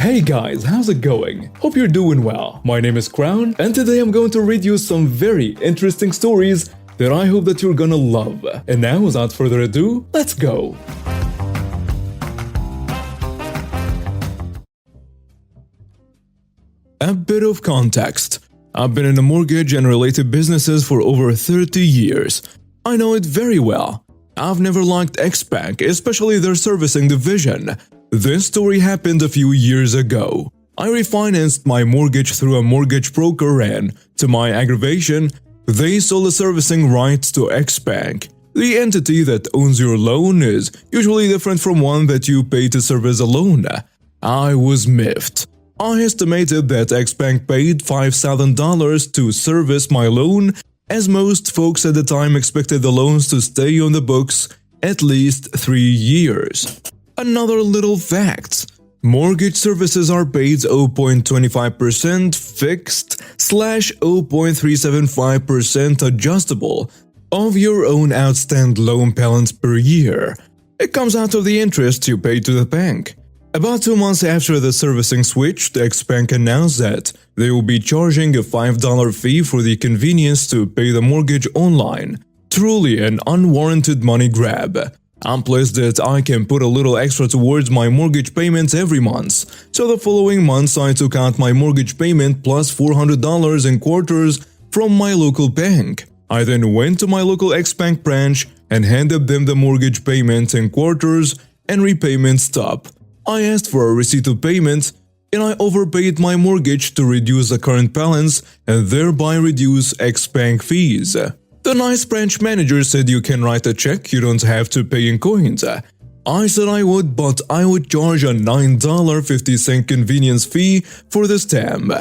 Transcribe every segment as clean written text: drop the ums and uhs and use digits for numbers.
Hey guys, how's it going? Hope you're doing well. My name is Crown, and today I'm going to read you some very interesting stories that I hope that you're gonna love. And now, without further ado, let's go! A bit of context. I've been in the mortgage and related businesses for over 30 years. I know it very well. I've never liked X-Bank, especially their servicing division. This story happened a few years ago. I refinanced my mortgage through a mortgage broker and, to my aggravation, they sold the servicing rights to X-Bank. The entity that owns your loan is usually different from one that you pay to service a loan. I was miffed. I estimated that X-Bank paid $5,000 to service my loan, as most folks at the time expected the loans to stay on the books at least 3 years. Another little fact: mortgage services are paid 0.25% fixed / 0.375% adjustable of your own outstanding loan balance per year. It comes out of the interest you pay to the bank. About 2 months after the servicing switched, X-Bank announced that they will be charging a $5 fee for the convenience to pay the mortgage online. Truly an unwarranted money grab. I'm pleased that I can put a little extra towards my mortgage payments every month, so the following months I took out my mortgage payment plus $400 in quarters from my local bank. I then went to my local X-Bank branch and handed them the mortgage payment in quarters and repayment stub. I asked for a receipt of payment, and I overpaid my mortgage to reduce the current balance and thereby reduce X-Bank fees. The nice branch manager said you can write a check, you don't have to pay in coins. I said I would, but I would charge a $9.50 convenience fee for the stamp.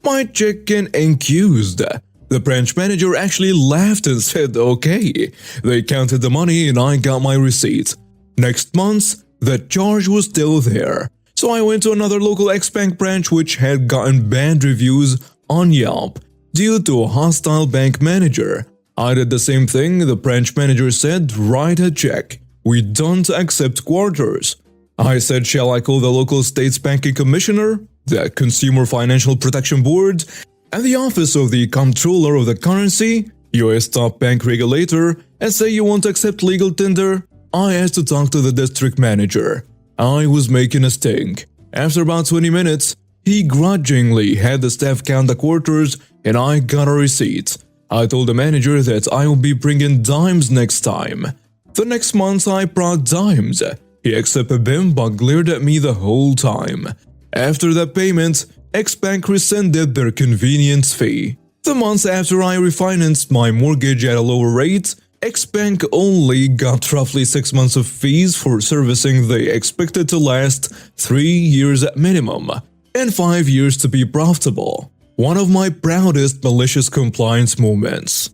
My check came accused. The branch manager actually laughed and said okay. They counted the money and I got my receipt. Next month, the charge was still there. So I went to another local X-Bank branch which had gotten bad reviews on Yelp due to a hostile bank manager. I did the same thing. The branch manager said, write a check. We don't accept quarters. I said, shall I call the local state's banking commissioner, the Consumer Financial Protection Board, and the Office of the Comptroller of the Currency, US top bank regulator, and say you won't accept legal tender? I asked to talk to the district manager. I was making a stink. After about 20 minutes, he grudgingly had the staff count the quarters and I got a receipt. I told the manager that I will be bringing dimes next time. The next month I brought dimes. He accepted them but glared at me the whole time. After that payment, X-Bank rescinded their convenience fee. The month after I refinanced my mortgage at a lower rate, X-Bank only got roughly 6 months of fees for servicing they expected to last 3 years at minimum, and 5 years to be profitable. One of my proudest malicious compliance moments.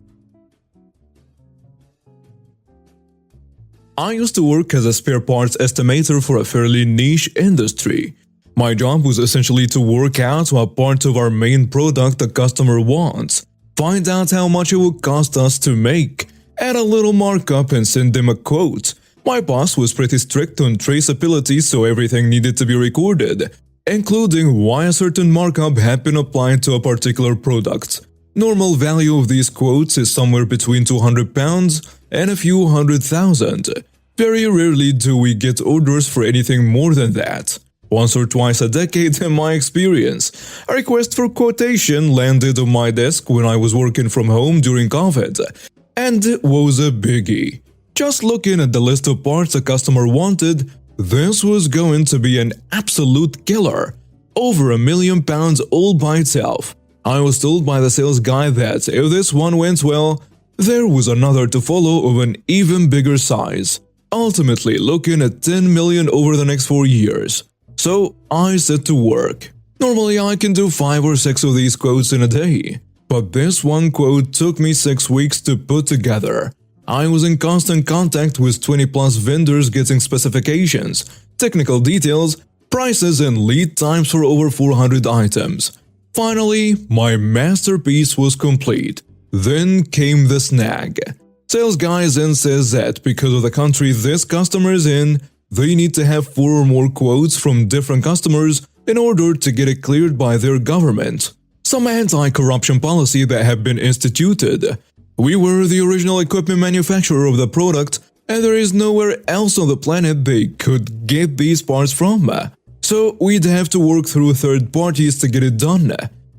I used to work as a spare parts estimator for a fairly niche industry. My job was essentially to work out what part of our main product the customer wants, find out how much it would cost us to make, add a little markup and send them a quote. My boss was pretty strict on traceability, so everything needed to be recorded, including why a certain markup had been applied to a particular product. Normal value of these quotes is somewhere between £200 and a few $100,000. Very rarely do we get orders for anything more than that. Once or twice a decade in my experience, a request for quotation landed on my desk when I was working from home during COVID. And it was a biggie. Just looking at the list of parts a customer wanted, this was going to be an absolute killer. Over £1 million all by itself. I was told by the sales guy that if this one went well, there was another to follow of an even bigger size. Ultimately looking at 10 million over the next 4 years. So I set to work. Normally I can do 5 or 6 of these quotes in a day. But this one quote took me 6 weeks to put together. I was in constant contact with 20 plus vendors getting specifications, technical details, prices and lead times for over 400 items. Finally, my masterpiece was complete. Then came the snag. Sales guy then says that because of the country this customer is in, they need to have 4 or more quotes from different customers in order to get it cleared by their government. Some anti-corruption policy that have been instituted. We were the original equipment manufacturer of the product, and there is nowhere else on the planet they could get these parts from. So we'd have to work through third parties to get it done.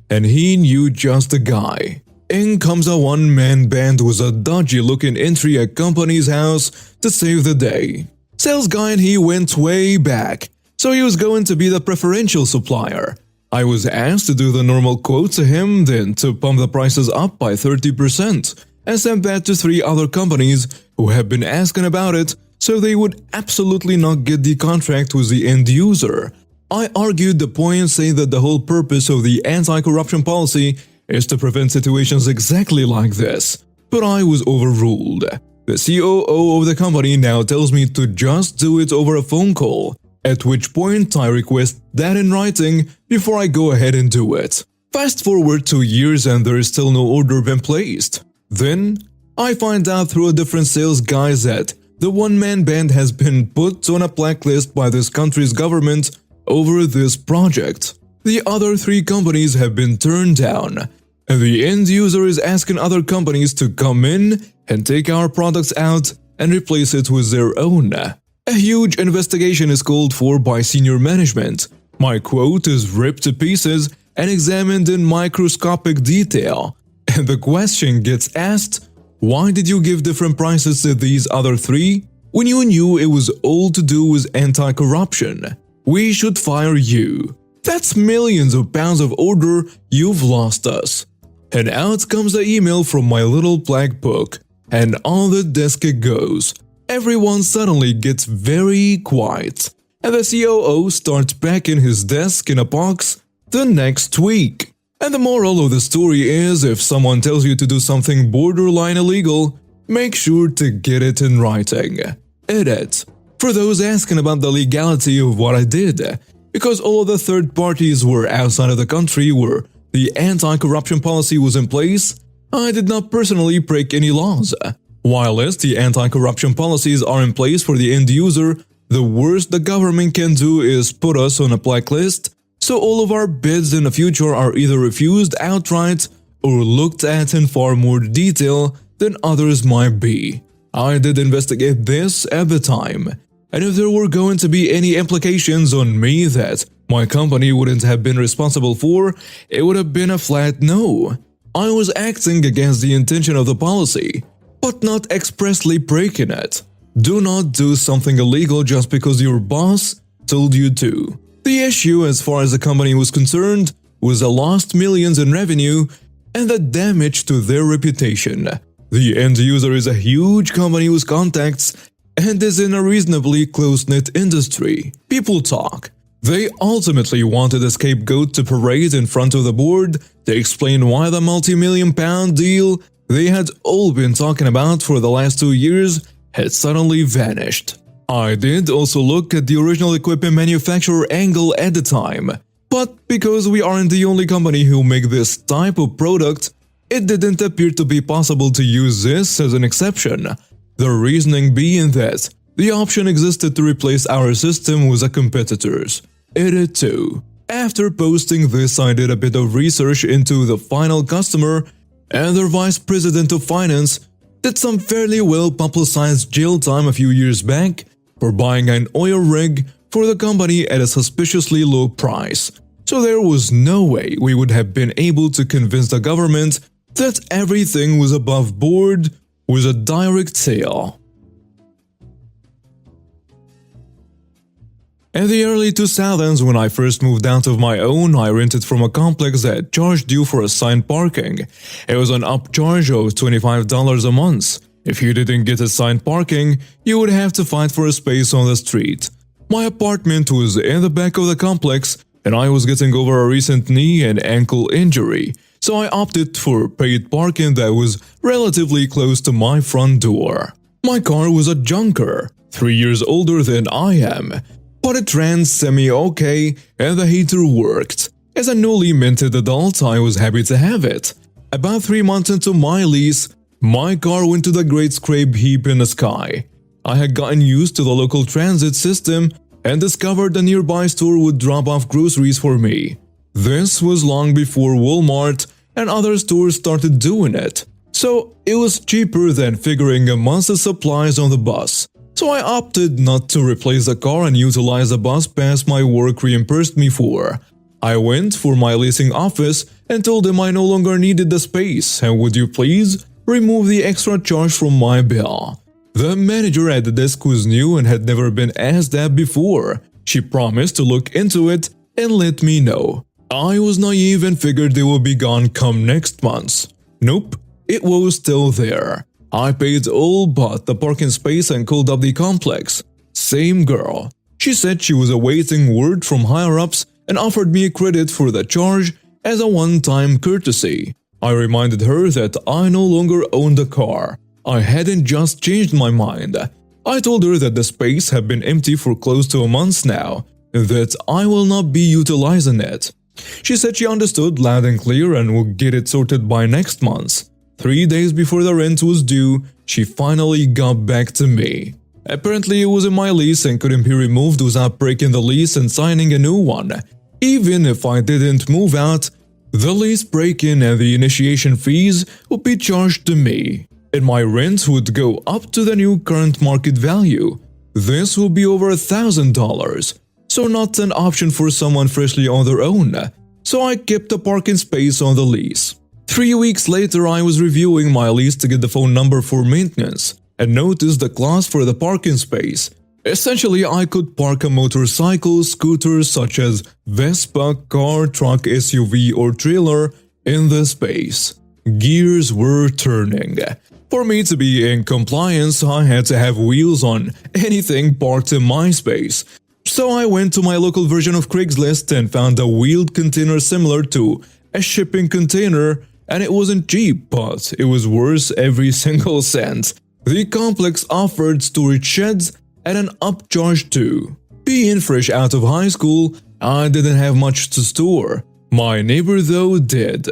And he knew just the guy. In comes a one-man band with a dodgy-looking entry at company's house to save the day. Sales guy and he went way back, so he was going to be the preferential supplier. I was asked to do the normal quote to him, then to pump the prices up by 30%, and sent that to 3 other companies who have been asking about it, so they would absolutely not get the contract with the end user. I argued the point, saying that the whole purpose of the anti-corruption policy is to prevent situations exactly like this, but I was overruled. The COO of the company now tells me to just do it over a phone call, at which point I request that in writing before I go ahead and do it. Fast forward 2 years and there is still no order been placed. Then, I find out through a different sales guy that the one-man band has been put on a blacklist by this country's government over this project. The other 3 companies have been turned down, and the end user is asking other companies to come in and take our products out and replace it with their own. A huge investigation is called for by senior management. My quote is ripped to pieces and examined in microscopic detail. And the question gets asked, why did you give different prices to these other 3 when you knew it was all to do with anti-corruption? We should fire you. That's millions of pounds of order you've lost us. And out comes the email from my little black book, and on the desk it goes. Everyone suddenly gets very quiet, and the COO starts packing his desk in a box the next week. And the moral of the story is, if someone tells you to do something borderline illegal, make sure to get it in writing. Edit. For those asking about the legality of what I did, because all of the third parties were outside of the country where the anti-corruption policy was in place, I did not personally break any laws. Whilst the anti-corruption policies are in place for the end user, the worst the government can do is put us on a blacklist, so all of our bids in the future are either refused outright or looked at in far more detail than others might be. I did investigate this at the time, and if there were going to be any implications on me that my company wouldn't have been responsible for, it would have been a flat no. I was acting against the intention of the policy, but not expressly breaking it. Do not do something illegal just because your boss told you to. The issue, as far as the company was concerned, was the lost millions in revenue and the damage to their reputation. The end user is a huge company with contacts and is in a reasonably close-knit industry. People talk. They ultimately wanted a scapegoat to parade in front of the board to explain why the multi-million-pound deal they had all been talking about for the last 2 years had suddenly vanished. I did also look at the original equipment manufacturer angle at the time, but because we aren't the only company who make this type of product, it didn't appear to be possible to use this as an exception. The reasoning being that the option existed to replace our system with a competitor's. Edit 2. After posting this, I did a bit of research into the final customer, and their vice president of finance did some fairly well-publicized jail time a few years back for buying an oil rig for the company at a suspiciously low price. So there was no way we would have been able to convince the government that everything was above board with a direct sale. In the early 2000s, when I first moved out of my own, I rented from a complex that charged you for assigned parking. It was an upcharge of $25 a month. If you didn't get assigned parking, you would have to fight for a space on the street. My apartment was in the back of the complex, and I was getting over a recent knee and ankle injury, so I opted for paid parking that was relatively close to my front door. My car was a junker, 3 years older than I am, but it ran semi-okay and the heater worked. As a newly minted adult, I was happy to have it. About 3 months into my lease, my car went to the great scrape heap in the sky. I had gotten used to the local transit system and discovered a nearby store would drop off groceries for me. This was long before Walmart and other stores started doing it, so it was cheaper than figuring a month's supplies on the bus. So I opted not to replace the car and utilize the bus pass my work reimbursed me for. I went for my leasing office and told them I no longer needed the space and would you please remove the extra charge from my bill. The manager at the desk was new and had never been asked that before. She promised to look into it and let me know. I was naive and figured they would be gone come next month. Nope, it was still there. I paid all but the parking space and called up the complex. Same girl. She said she was awaiting word from higher-ups and offered me a credit for the charge as a one-time courtesy. I reminded her that I no longer owned the car. I hadn't just changed my mind. I told her that the space had been empty for close to a month now, and that I will not be utilizing it. She said she understood loud and clear and would get it sorted by next month. 3 days before the rent was due, she finally got back to me. Apparently it was in my lease and couldn't be removed without breaking the lease and signing a new one. Even if I didn't move out, the lease break-in and the initiation fees would be charged to me, and my rent would go up to the new current market value. This will be over $1,000, so not an option for someone freshly on their own, so I kept a parking space on the lease. 3 weeks later, I was reviewing my lease to get the phone number for maintenance and noticed the clause for the parking space. Essentially, I could park a motorcycle, scooter such as Vespa, car, truck, SUV or trailer in the space. Gears were turning. For me to be in compliance, I had to have wheels on anything parked in my space. So I went to my local version of Craigslist and found a wheeled container similar to a shipping container, and it wasn't cheap, but it was worth every single cent. The complex offered storage sheds at an upcharge too. Being fresh out of high school, I didn't have much to store. My neighbor though did.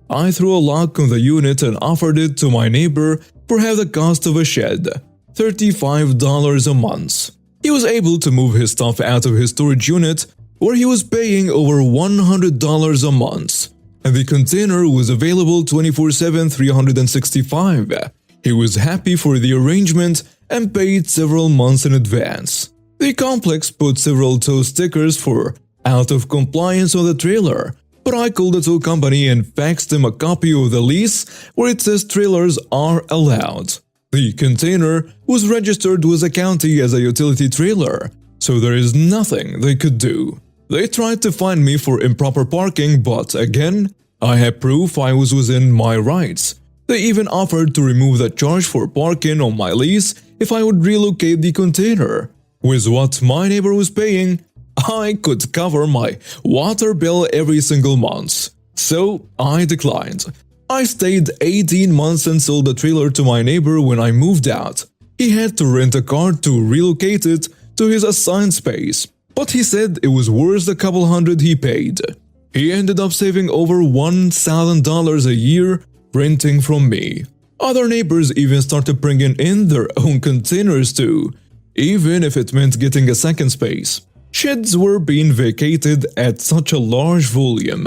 I threw a lock on the unit and offered it to my neighbor for half the cost of a shed, $35 a month. He was able to move his stuff out of his storage unit, where he was paying over $100 a month, and the container was available 24/7, 365. He was happy for the arrangement and paid several months in advance. The complex put several tow stickers for out of compliance on the trailer, but I called the tow company and faxed him a copy of the lease where it says trailers are allowed. The container was registered with the county as a utility trailer, so there is nothing they could do. They tried to fine me for improper parking, but again, I had proof I was within my rights. They even offered to remove the charge for parking on my lease if I would relocate the container. With what my neighbor was paying, I could cover my water bill every single month. So I declined. I stayed 18 months and sold the trailer to my neighbor when I moved out. He had to rent a car to relocate it to his assigned space, but he said it was worth the couple hundred he paid. He ended up saving over $1,000 a year renting from me. Other neighbors even started bringing in their own containers too, even if it meant getting a second space. Sheds were being vacated at such a large volume.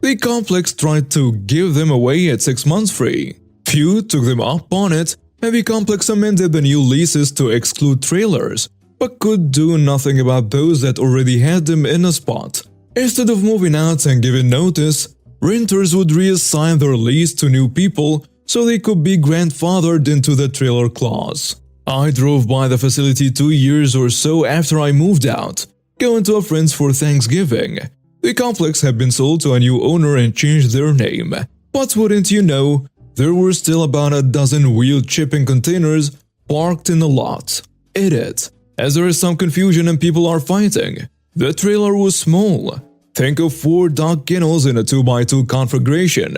The complex tried to give them away at 6 months free. Few took them up on it, and the complex amended the new leases to exclude trailers, but could do nothing about those that already had them in a spot. Instead of moving out and giving notice, renters would reassign their lease to new people so they could be grandfathered into the trailer clause. I drove by the facility 2 years or so after I moved out, going to a friend's for Thanksgiving. The complex had been sold to a new owner and changed their name. But wouldn't you know, there were still about a dozen wheeled shipping containers parked in the lot. Edit. As there is some confusion and people are fighting. The trailer was small. Think of 4 dock kennels in a 2x2 configuration.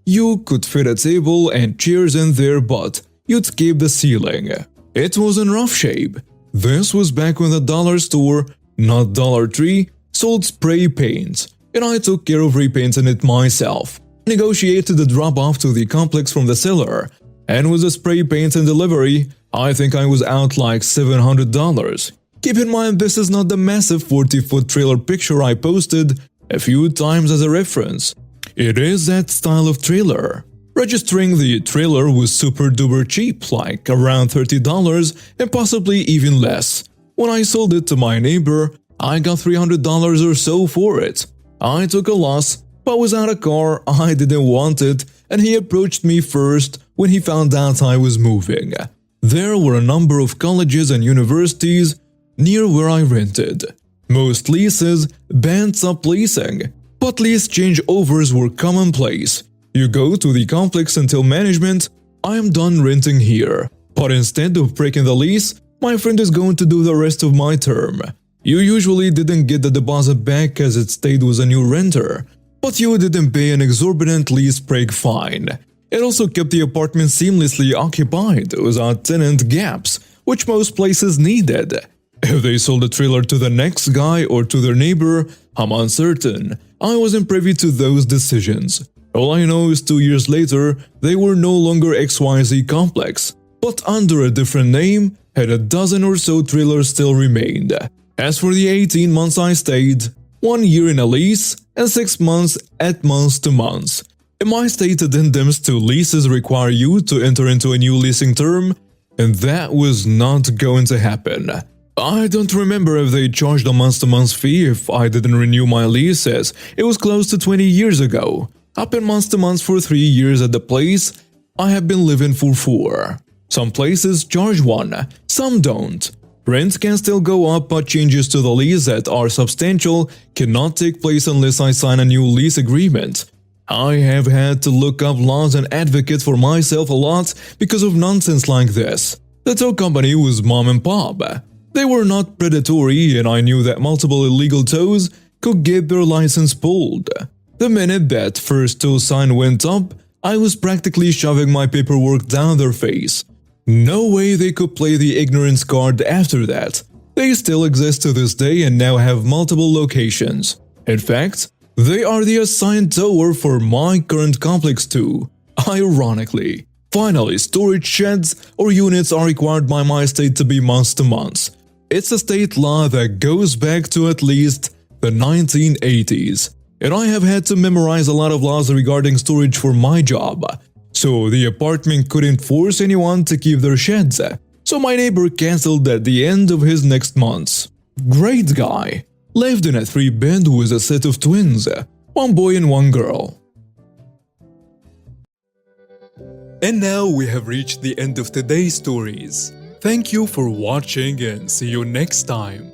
You could fit a table and chairs in there, but you'd keep the ceiling. It was in rough shape. This was back when the dollar store, not Dollar Tree, sold spray paint, and I took care of repainting it myself. Negotiated the drop-off to the complex from the seller, and with the spray paint and delivery, I think I was out like $700. Keep in mind this is not the massive 40-foot trailer picture I posted a few times as a reference. It is that style of trailer. Registering the trailer was super duper cheap, like around $30 and possibly even less. When I sold it to my neighbor, I got $300 or so for it. I took a loss, but without a car, I didn't want it, and he approached me first when he found out I was moving. There were a number of colleges and universities near where I rented. Most leases banned subleasing, but lease changeovers were commonplace. You go to the complex and tell management, I am done renting here, but instead of breaking the lease, my friend is going to do the rest of my term. You usually didn't get the deposit back as it stayed with a new renter, but you didn't pay an exorbitant lease break fine. It also kept the apartment seamlessly occupied without tenant gaps, which most places needed. If they sold the trailer to the next guy or to their neighbor, I'm uncertain. I wasn't privy to those decisions. All I know is 2 years later, they were no longer XYZ Complex, but under a different name, had a dozen or so trailers still remained. As for the 18 months I stayed, 1 year in a lease and 6 months at months to months. In my state, addendums to leases require you to enter into a new leasing term, and that was not going to happen. I don't remember if they charged a month-to-month fee if I didn't renew my lease, as it was close to 20 years ago. I've been month-to-month for 3 years at the place I have been living for 4. Some places charge 1, some don't. Rent can still go up, but changes to the lease that are substantial cannot take place unless I sign a new lease agreement. I have had to look up laws and advocate for myself a lot because of nonsense like this. The tow company was mom and pop. They were not predatory, and I knew that multiple illegal tows could get their license pulled. The minute that first tow sign went up, I was practically shoving my paperwork down their face. No way they could play the ignorance card after that. They still exist to this day and now have multiple locations. In fact, they are the assigned tower for my current complex too, ironically. Finally, storage sheds or units are required by my state to be month-to-month. It's a state law that goes back to at least the 1980s. And I have had to memorize a lot of laws regarding storage for my job. So the apartment couldn't force anyone to keep their sheds. So my neighbor cancelled at the end of his next month. Great guy. Lived in a 3-bed with a set of twins, 1 boy and 1 girl. And now we have reached the end of today's stories. Thank you for watching and see you next time.